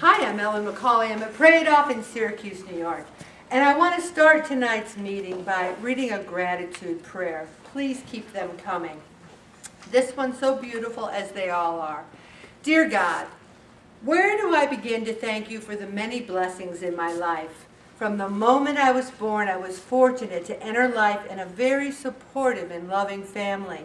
Hi, I'm McCauley. I'm at Pray-It-Off in Syracuse, New York. And I want to start tonight's meeting by reading a gratitude prayer. Please keep them coming. This one's so beautiful, as they all are. Dear God, where do I begin to thank you for the many blessings in my life? From the moment I was born, I was fortunate to enter life in a very supportive and loving family.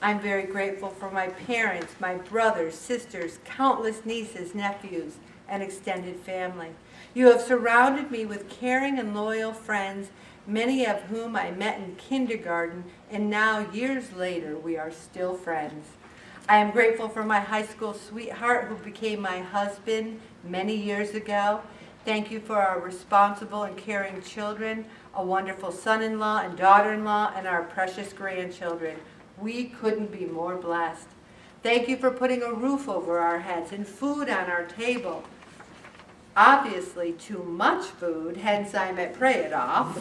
I'm very grateful for my parents, my brothers, sisters, countless nieces, nephews, and extended family. You have surrounded me with caring and loyal friends, many of whom I met in kindergarten, and now, years later, we are still friends. I am grateful for my high school sweetheart who became my husband many years ago. Thank you for our responsible and caring children, a wonderful son-in-law and daughter-in-law, and our precious grandchildren. We couldn't be more blessed. Thank you for putting a roof over our heads and food on our table. Obviously too much food, hence I'm at Pray-It-Off.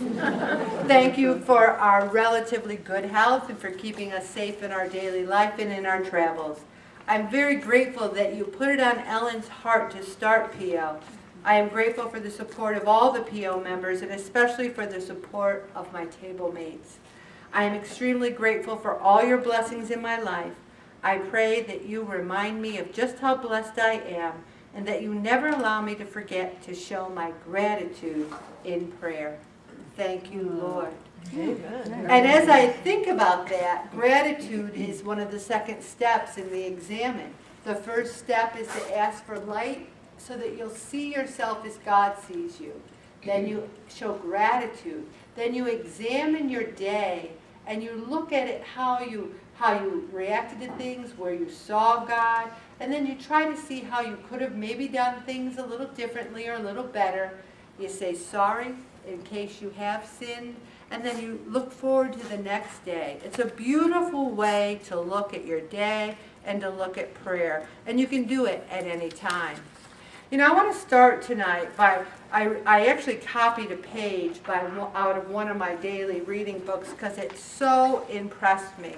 Thank you for our relatively good health and for keeping us safe in our daily life and in our travels. I'm very grateful that you put it on Ellen's heart to start PO. I am grateful for the support of all the PO members and especially for the support of my table mates. I am extremely grateful for all your blessings in my life. I pray that you remind me of just how blessed I am and that you never allow me to forget to show my gratitude in prayer. Thank you, Lord. Amen. And as I think about that, gratitude is one of the second steps in the examine. The first step is to ask for light so that you'll see yourself as God sees you. Then you show gratitude. Then you examine your day and you look at it how you reacted to things, where you saw God, and then you try to see how you could have maybe done things a little differently or a little better. You say sorry in case you have sinned, and then you look forward to the next day. It's a beautiful way to look at your day and to look at prayer, and you can do it at any time. You know, I want to start tonight by, I actually copied a page out of one of my daily reading books because it so impressed me.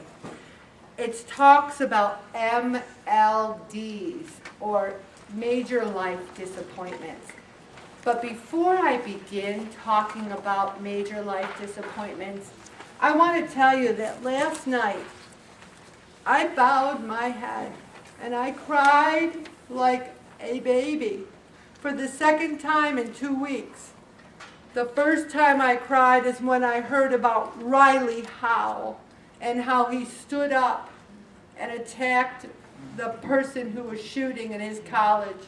It talks about MLDs, or major life disappointments. But before I begin talking about major life disappointments, I want to tell you that last night I bowed my head and I cried like a baby for the second time in 2 weeks. The first time I cried is when I heard about Riley H.A.L.T. and how he stood up and attacked the person who was shooting in his college.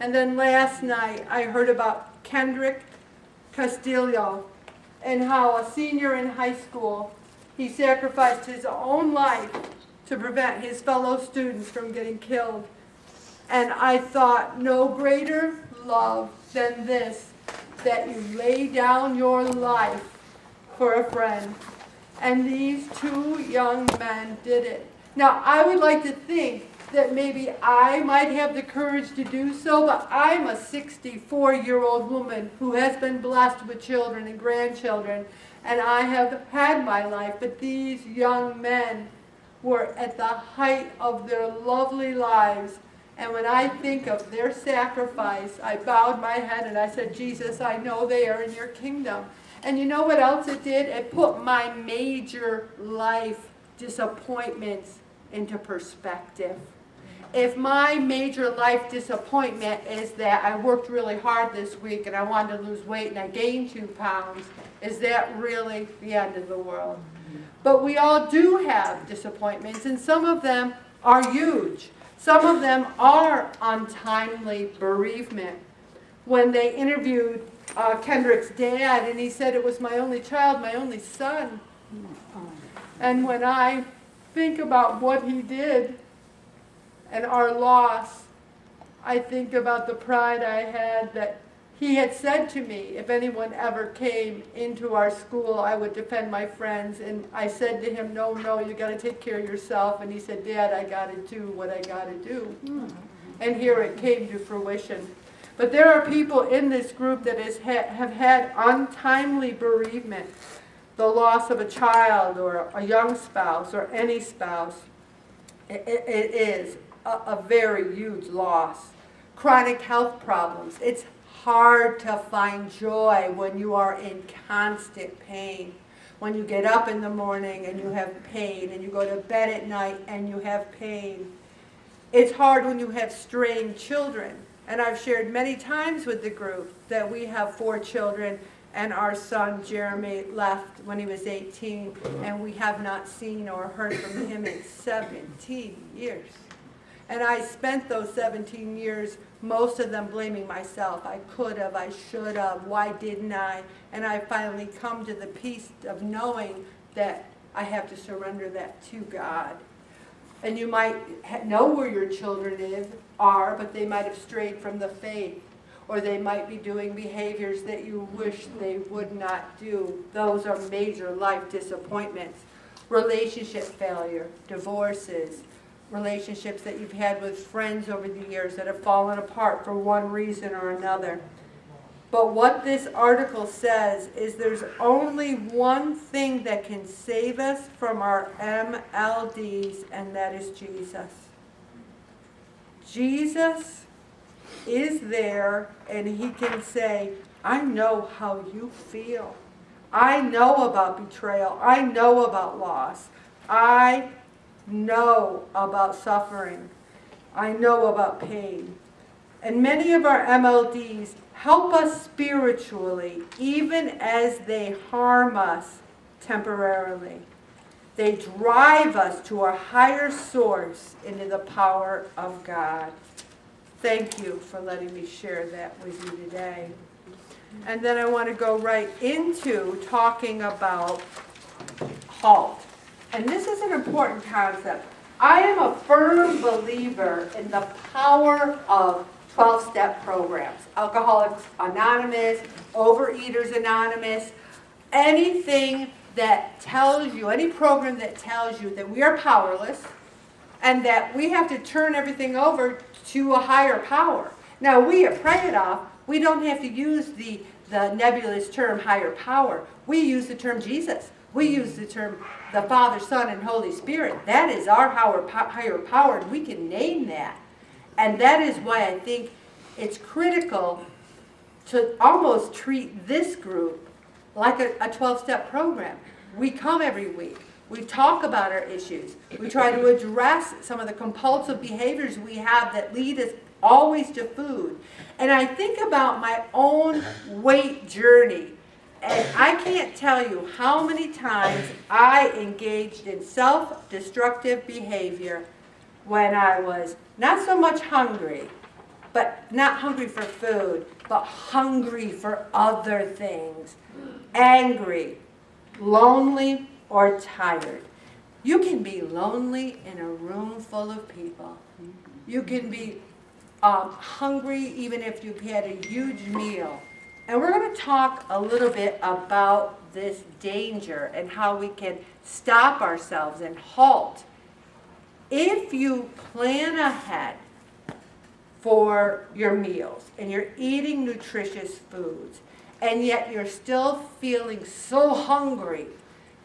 And then last night I heard about Kendrick Castillo and how a senior in high school, he sacrificed his own life to prevent his fellow students from getting killed. And I thought, no greater love than this, that you lay down your life for a friend. And these two young men did it. Now, I would like to think that maybe I might have the courage to do so, but I'm a 64-year-old woman who has been blessed with children and grandchildren, and I have had my life, but these young men were at the height of their lovely lives. And when I think of their sacrifice, I bowed my head and I said, Jesus, I know they are in your kingdom. And you know what else it did? It put my major life disappointments into perspective. If my major life disappointment is that I worked really hard this week and I wanted to lose weight and I gained 2 pounds, is that really the end of the world? But we all do have disappointments, and some of them are huge. Some of them are untimely bereavement. When they interviewed Kendrick's dad, and he said, it was my only child, my only son. And when I think about what he did and our loss, I think about the pride I had that he had said to me, if anyone ever came into our school, I would defend my friends. And I said to him, no, you got to take care of yourself. And he said, Dad, I got to do what I got to do. And here it came to fruition. But there are people in this group that have had untimely bereavement, the loss of a child or a young spouse or any spouse. It is a very huge loss. chronic health problems. It's hard to find joy when you are in constant pain. When you get up in the morning and you have pain, and you go to bed at night and you have pain. It's hard when you have straying children. And I've shared many times with the group that we have 4 children, and our son Jeremy left when he was 18, and we have not seen or heard from him in 17 years. And I spent those 17 years, most of them blaming myself. I could have, I should have, why didn't I? And I finally come to the peace of knowing that I have to surrender that to God. And you might know where your children are, but they might have strayed from the faith, or they might be doing behaviors that you wish they would not do. Those are major life disappointments. Relationship failure, divorces, relationships that you've had with friends over the years that have fallen apart for one reason or another. But what this article says is there's only one thing that can save us from our MLDs, and that is Jesus. Jesus is there, and he can say, I know how you feel. I know about betrayal. I know about loss. I know about suffering. I know about pain. And many of our MLDs help us spiritually, even as they harm us temporarily. They drive us to a higher source into the power of God. Thank you for letting me share that with you today. And then I want to go right into talking about H.A.L.T. And this is an important concept. I am a firm believer in the power of 12-step programs. Alcoholics Anonymous, Overeaters Anonymous, anything that tells you, any program that tells you that we are powerless and that we have to turn everything over to a higher power. Now, we at Pray It Off, we don't have to use the nebulous term higher power. We use the term Jesus. We use the term the Father, Son, and Holy Spirit. That is our higher power, and we can name that. And that is why I think it's critical to almost treat this group like a 12-step program. We come every week. We talk about our issues. We try to address some of the compulsive behaviors we have that lead us always to food. And I think about my own weight journey. And I can't tell you how many times I engaged in self-destructive behavior when I was not so much hungry, but not hungry for food, but hungry for other things. Angry, lonely, or tired. You can be lonely in a room full of people. You can be hungry even if you've had a huge meal. And we're going to talk a little bit about this danger and how we can stop ourselves and halt. If you plan ahead for your meals and you're eating nutritious foods and yet you're still feeling so hungry,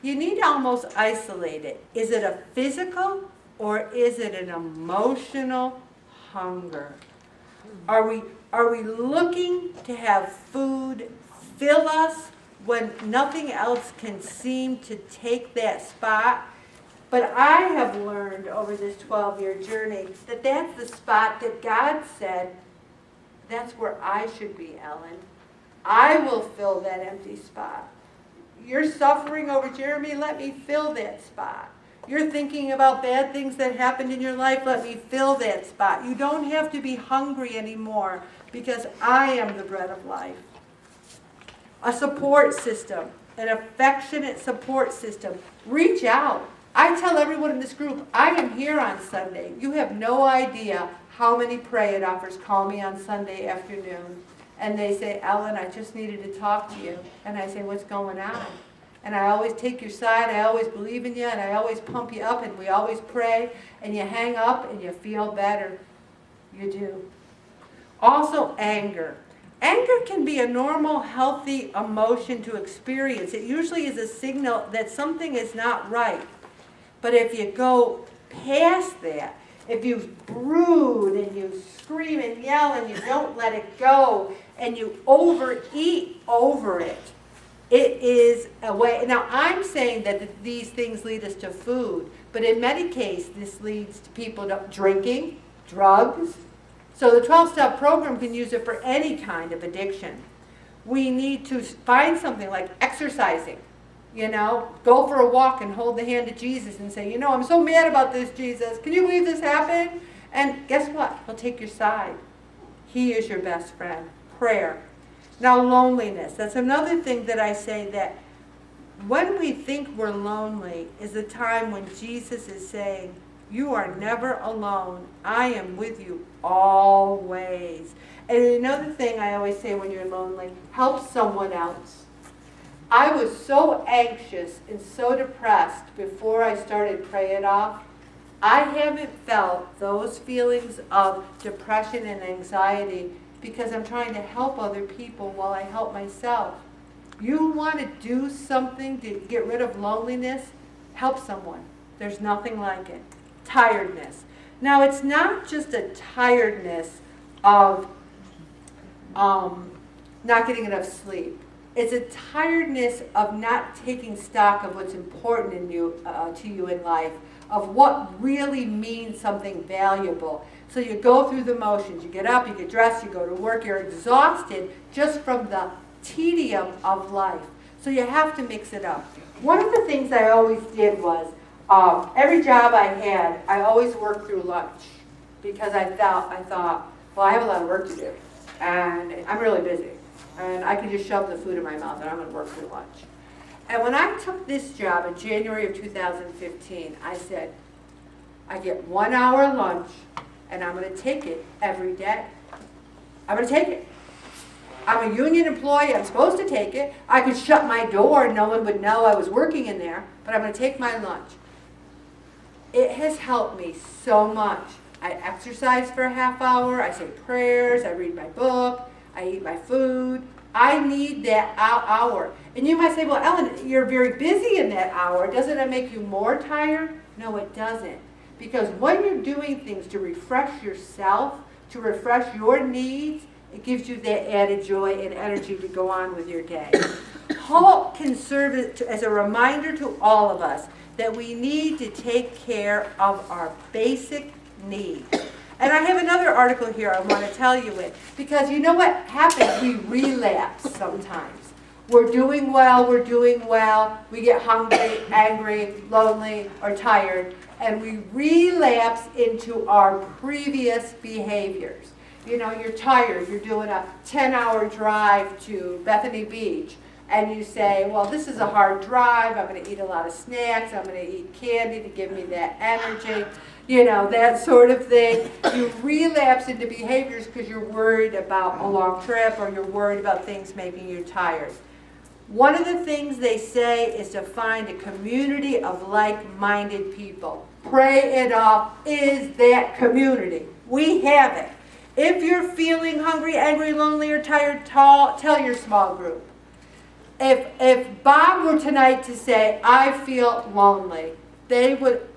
you need to almost isolate it. Is it a physical or is it an emotional hunger? Are we looking to have food fill us when nothing else can seem to take that spot? But I have learned over this 12-year journey that that's the spot that God said, that's where I should be, Ellen. I will fill that empty spot. You're suffering over Jeremy, let me fill that spot. You're thinking about bad things that happened in your life, let me fill that spot. You don't have to be hungry anymore because I am the bread of life. A support system, an affectionate support system. Reach out. I tell everyone in this group, I am here on Sunday. You have no idea how many Pray It Offers call me on Sunday afternoon. And they say, Ellen, I just needed to talk to you. And I say, what's going on? And I always take your side, I always believe in you, and I always pump you up, and we always pray, and you hang up, and you feel better. You do. Also, anger. Anger can be a normal, healthy emotion to experience. It usually is a signal that something is not right. But if you go past that, if you brood and you scream and yell and you don't let it go and you overeat over it, it is a way. Now, I'm saying that these things lead us to food, but in many cases, this leads to people drinking, drugs. So the 12-step program can use it for any kind of addiction. We need to find something like exercising. You know, go for a walk and hold the hand of Jesus and say, you know, I'm so mad about this, Jesus. Can you believe this happened? And guess what? He'll take your side. He is your best friend. Prayer. Now, loneliness. That's another thing that I say, that when we think we're lonely is the time when Jesus is saying, you are never alone. I am with you always. And another thing I always say when you're lonely, help someone else. I was so anxious and so depressed before I started Pray It Off. I haven't felt those feelings of depression and anxiety because I'm trying to help other people while I help myself. You want to do something to get rid of loneliness? Help someone. There's nothing like it. Tiredness. Now, it's not just a tiredness of not getting enough sleep. It's a tiredness of not taking stock of what's important in you, to you in life, of what really means something valuable. So you go through the motions. You get up, you get dressed, you go to work. You're exhausted just from the tedium of life. So you have to mix it up. One of the things I always did was, every job I had, I always worked through lunch because I thought, well, I have a lot of work to do, and I'm really busy. And I can just shove the food in my mouth and I'm going to work through lunch. And when I took this job in January of 2015, I said, I get 1 hour lunch and I'm going to take it every day. I'm going to take it. I'm a union employee. I'm supposed to take it. I could shut my door and no one would know I was working in there, but I'm going to take my lunch. It has helped me so much. I exercise for a half hour. I say prayers. I read my book. I eat my food. I need that hour. And you might say, well, Ellen, you're very busy in that hour. Doesn't that make you more tired? No, it doesn't. Because when you're doing things to refresh yourself, to refresh your needs, it gives you that added joy and energy to go on with your day. H.A.L.T can serve as a reminder to all of us that we need to take care of our basic needs. And I have another article here I want to tell you it, because you know what happens? We relapse sometimes. We're doing well, we get hungry, angry, lonely, or tired, and we relapse into our previous behaviors. You know, you're tired, you're doing a 10-hour drive to Bethany Beach, and you say, well, this is a hard drive, I'm going to eat a lot of snacks, I'm going to eat candy to give me that energy. You know, that sort of thing. You relapse into behaviors because you're worried about a long trip or you're worried about things making you tired. One of the things they say is to find a community of like-minded people. Pray It Off is that community. We have it. If you're feeling hungry, angry, lonely, or tired, tell your small group. If Bob were tonight to say, I feel lonely,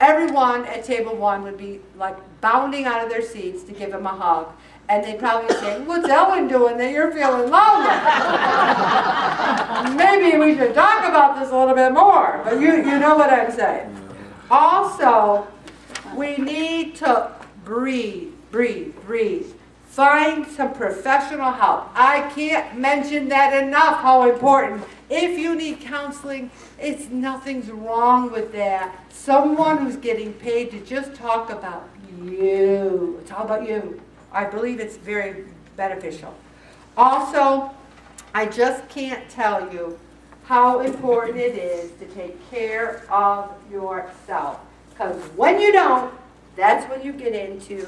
everyone at table 1 would be like bounding out of their seats to give him a hug. And they'd probably say, what's Ellen doing that you're feeling lonely? Maybe we should talk about this a little bit more, but you know what I'm saying. Also, we need to breathe. Find some professional help. I can't mention that enough, how important. If you need counseling, nothing's wrong with that. Someone who's getting paid to just talk about you. It's all about you. I believe it's very beneficial. Also, I just can't tell you how important it is to take care of yourself. Because when you don't, that's when you get into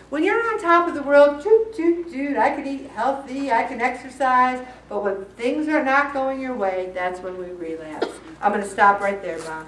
when you're on top of the world, I can eat healthy, I can exercise, but when things are not going your way, that's when we relapse. I'm going to stop right there, Mom.